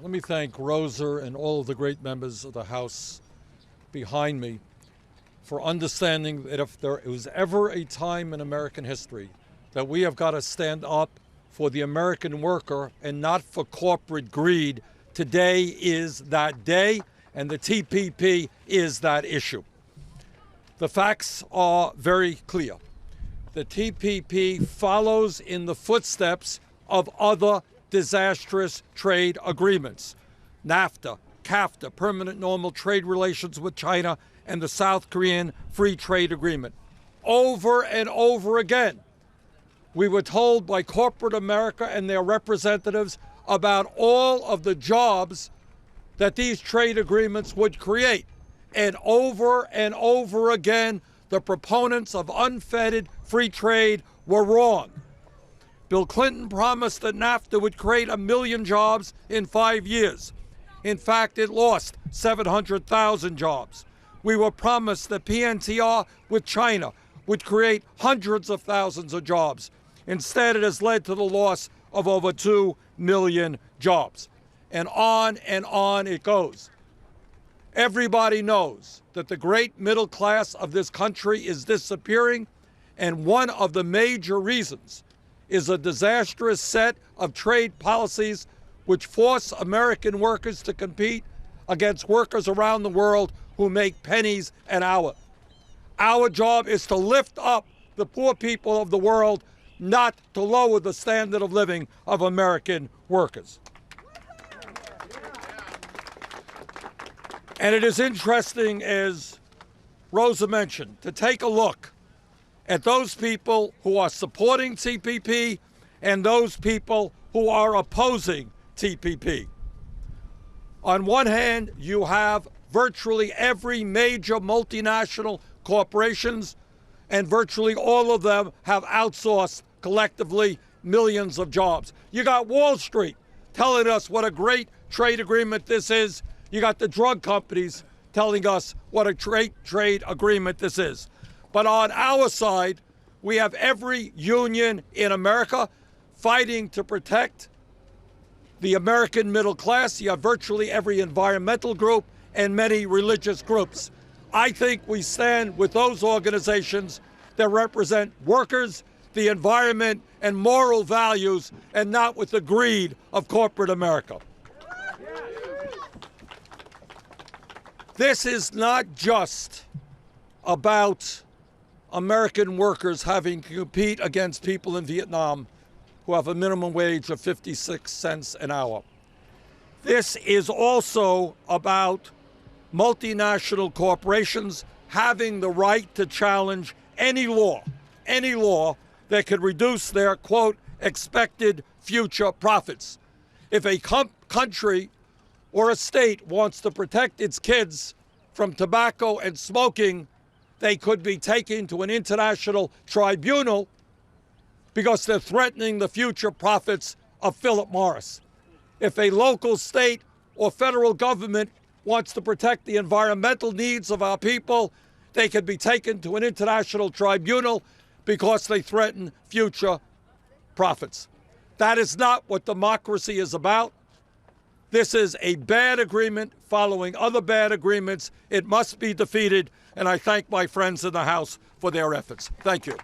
Let me thank Rosa and all of the great members of the House behind me for understanding that if there was ever a time in American history that we have got to stand up for the American worker and not for corporate greed, today is that day, and the TPP is that issue. The facts are very clear. The TPP follows in the footsteps of other disastrous trade agreements. NAFTA, CAFTA, permanent normal trade relations with China, and the South Korean Free Trade Agreement. Over and over again, we were told by corporate America and their representatives about all of the jobs that these trade agreements would create. And over again, the proponents of unfettered free trade were wrong. Bill Clinton promised that NAFTA would create 1 million jobs in 5 years. In fact, it lost 700,000 jobs. We were promised that PNTR with China would create hundreds of thousands of jobs. Instead, it has led to the loss of over 2 million jobs. And on it goes. Everybody knows that the great middle class of this country is disappearing, and one of the major reasons is a disastrous set of trade policies which force American workers to compete against workers around the world who make pennies an hour. Our job is to lift up the poor people of the world, not to lower the standard of living of American workers. And it is interesting, as Rosa mentioned, to take a look at those people who are supporting TPP and those people who are opposing TPP. On one hand, you have virtually every major multinational corporations, and virtually all of them have outsourced collectively millions of jobs. You got Wall Street telling us what a great trade agreement this is. You got the drug companies telling us what a great trade agreement this is. But on our side, we have every union in America fighting to protect the American middle class. You have virtually every environmental group and many religious groups. I think we stand with those organizations that represent workers, the environment, and moral values, and not with the greed of corporate America. This is not just about American workers having to compete against people in Vietnam who have a minimum wage of 56 cents an hour. This is also about multinational corporations having the right to challenge any law that could reduce their, quote, expected future profits. If a country or a state wants to protect its kids from tobacco and smoking, they could be taken to an international tribunal because they're threatening the future profits of Philip Morris. If a local, state, or federal government wants to protect the environmental needs of our people, they could be taken to an international tribunal because they threaten future profits. That is not what democracy is about. This is a bad agreement following other bad agreements. It must be defeated, and I thank my friends in the House for their efforts. Thank you.